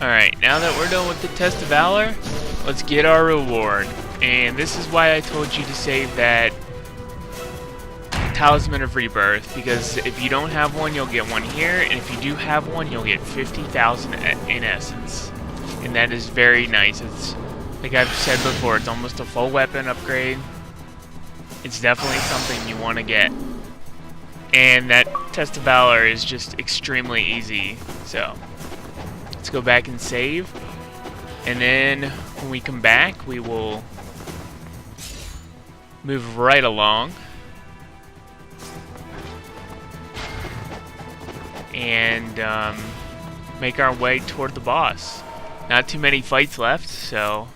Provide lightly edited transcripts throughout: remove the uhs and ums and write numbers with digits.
Alright, now that we're done with the test of valor, let's get our reward. And this is why I told you to save that Talisman of Rebirth, because if you don't have one, you'll get one here, and if you do have one, you'll get 50,000 in essence. And that is very nice. It's, like I've said before, it's almost a full weapon upgrade. It's definitely something you want to get. And that test of valor is just extremely easy. So let's go back and save, and then when we come back, we will move right along and make our way toward the boss. Not too many fights left, so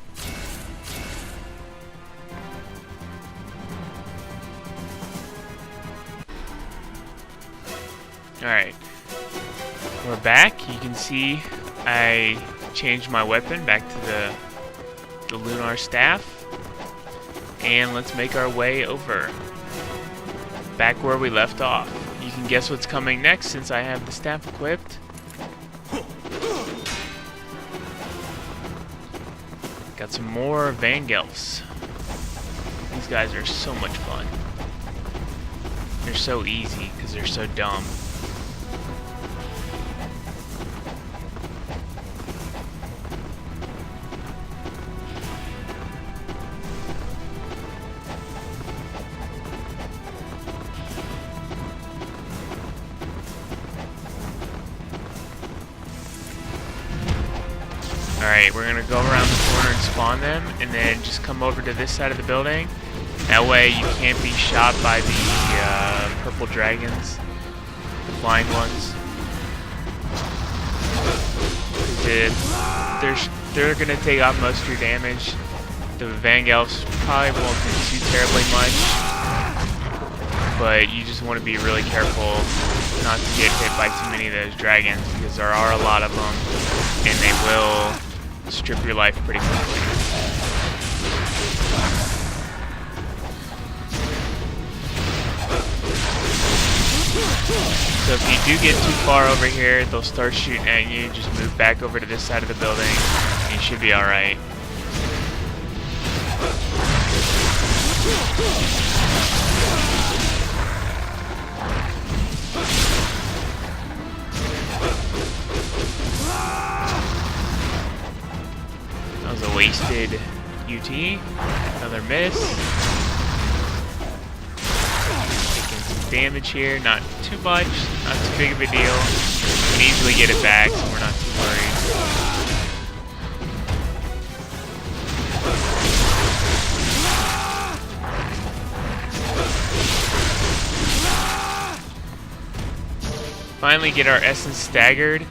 alright. We're back. You can see I changed my weapon back to the lunar staff. And let's make our way over. Back where we left off. You can guess what's coming next since I have the staff equipped. Got some more Vangelfs. These guys are so much fun. They're so easy because they're so dumb. Alright, we're gonna go around the corner and spawn them, and then just come over to this side of the building. That way you can't be shot by the purple dragons, the flying ones. They're gonna take off most of your damage. The Vangelfs probably won't do too terribly much, but you just want to be really careful not to get hit by too many of those dragons, because there are a lot of them, and they will strip your life pretty quickly. So if you do get too far over here, they'll start shooting at you. Just move back over to this side of the building, and you should be alright. That was a wasted UT. Another miss. Taking some damage here. Not too much. Not too big of a deal. We can easily get it back, so we're not too worried. Finally get our essence staggered,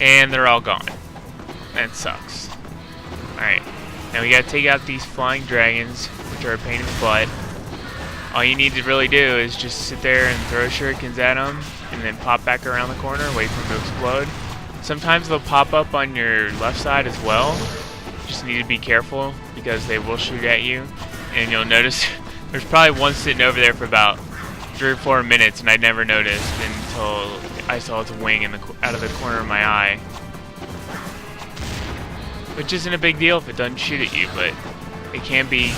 and they're all gone. That sucks. Alright, now we gotta take out these flying dragons, which are a pain in the butt. All you need to really do is just sit there and throw shurikens at them, and then pop back around the corner, wait for them to explode. Sometimes they'll pop up on your left side as well. You just need to be careful, because they will shoot at you. And you'll notice there's probably one sitting over there for about 3 or 4 minutes, and I never noticed until I saw its wing out of the corner of my eye. Which isn't a big deal if it doesn't shoot at you, but it can be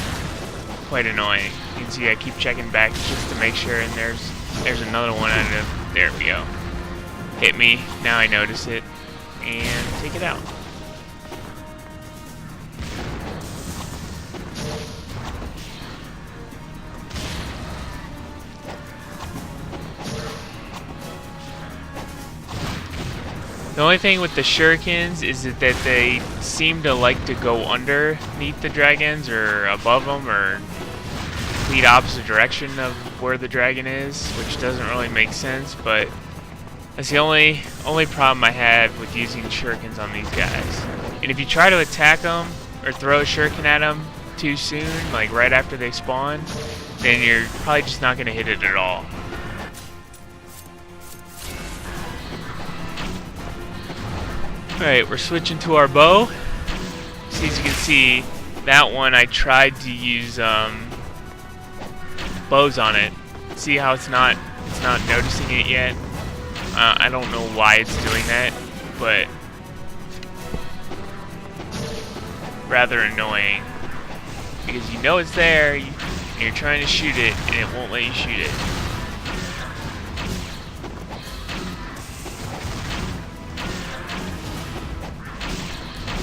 quite annoying. You can see I keep checking back just to make sure, and there's another one out of, there we go. Hit me, now I notice it, and take it out. The only thing with the shurikens is that they seem to like to go underneath the dragons or above them, or complete opposite direction of where the dragon is, which doesn't really make sense, but that's the only problem I have with using shurikens on these guys. And if you try to attack them or throw a shuriken at them too soon, like right after they spawn, then you're probably just not going to hit it at all. Alright, we're switching to our bow. So as you can see, that one I tried to use bows on it. See how it's not noticing it yet? I don't know why it's doing that, but rather annoying because you know it's there and you're trying to shoot it and it won't let you shoot it.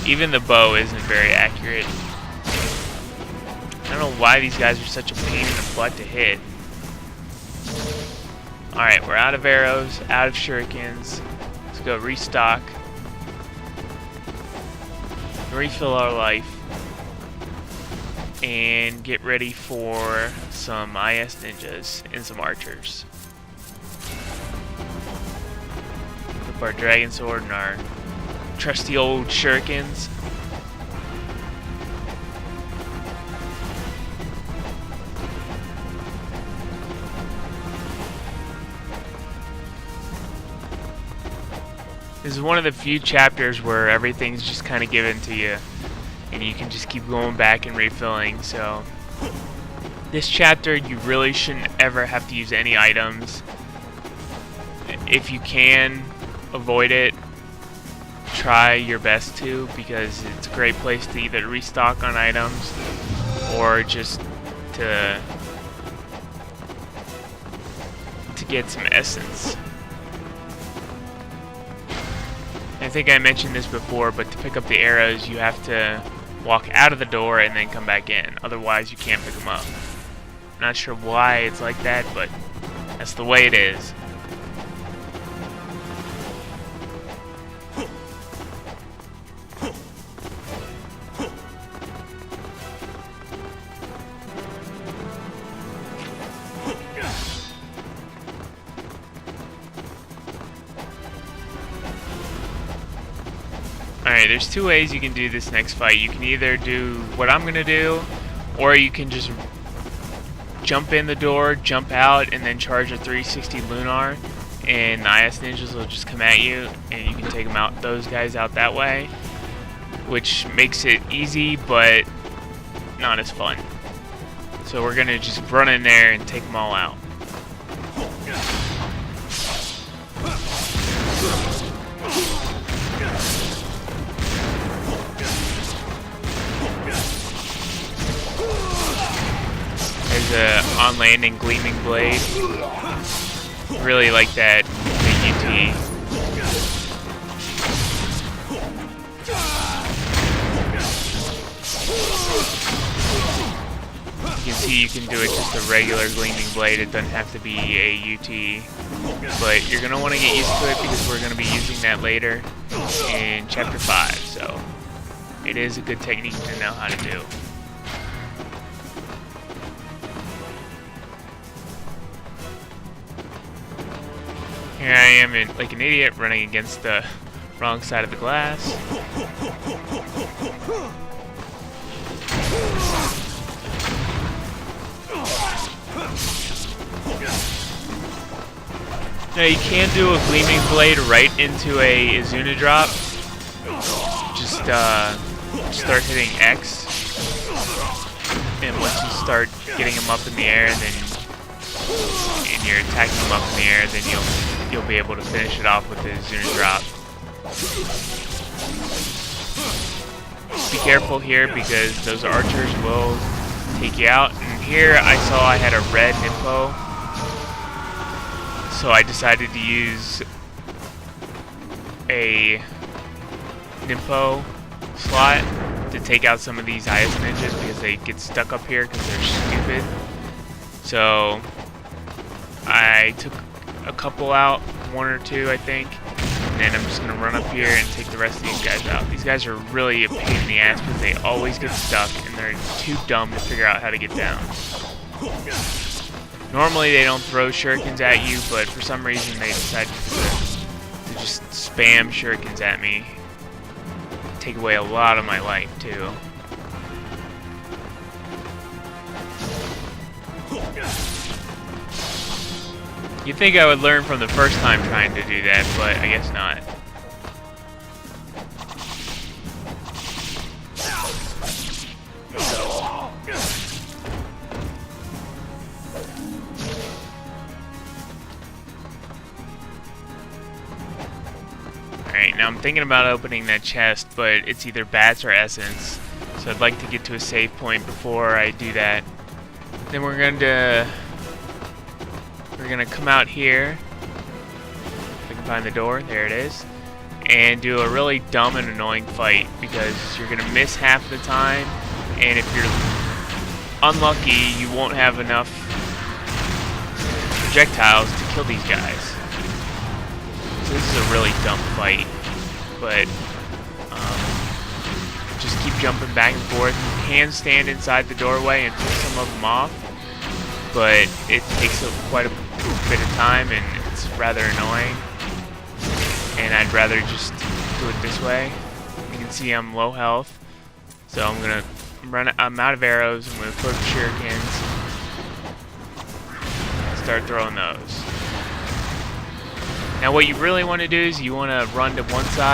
Even the bow isn't very accurate. I don't know why these guys are such a pain in the butt to hit. Alright, we're out of arrows, out of shurikens. Let's go restock. Refill our life. And get ready for some IS ninjas and some archers. Equip our dragon sword and our trusty old shurikens. This is one of the few chapters where everything's just kind of given to you and you can just keep going back and refilling. So this chapter you really shouldn't ever have to use any items. If you can avoid it, try your best to, because it's a great place to either restock on items or just to get some essence. I think I mentioned this before, but to pick up the arrows you have to walk out of the door and then come back in, otherwise you can't pick them up. Not sure why it's like that, but that's the way it is. Alright, there's two ways you can do this next fight. You can either do what I'm gonna do, or you can just jump in the door, jump out, and then charge a 360 Lunar, and the IS ninjas will just come at you, and you can take them out, those guys out that way, which makes it easy, but not as fun. So we're gonna just run in there and take them all out. There's a on-landing gleaming blade. Really like that UT. You can see you can do it just a regular gleaming blade. It doesn't have to be a UT. But you're going to want to get used to it because we're going to be using that later in Chapter 5. So it is a good technique to know how to do. Here I am, like an idiot, running against the wrong side of the glass. Now you can do a gleaming blade right into a Izuna drop. Just start hitting X, and once you start getting them up in the air, and you're attacking them up in the air, then you'll be able to finish it off with the Izuna drop. Be careful here because those archers will take you out. And here I saw I had a red Nimpo, so I decided to use a Nimpo slot to take out some of these IS ninjas because they get stuck up here because they're stupid. So I took a couple out, one or two I think, and then I'm just going to run up here and take the rest of these guys out. These guys are really a pain in the ass because they always get stuck and they're too dumb to figure out how to get down. Normally they don't throw shurikens at you, but for some reason they decided to just spam shurikens at me. Take away a lot of my life too. You'd think I would learn from the first time trying to do that, but I guess not. Alright, now I'm thinking about opening that chest, but it's either bats or essence. So I'd like to get to a save point before I do that. Then we're gonna come out here. If I can find the door, there it is. And do a really dumb and annoying fight because you're gonna miss half the time, and if you're unlucky, you won't have enough projectiles to kill these guys. So this is a really dumb fight, but just keep jumping back and forth. You can stand inside the doorway and pick some of them off, but it takes quite a bit of time and it's rather annoying. And I'd rather just do it this way. You can see I'm low health, so I'm out of arrows. I'm gonna put shurikens. Start throwing those. Now what you really want to do is you want to run to one side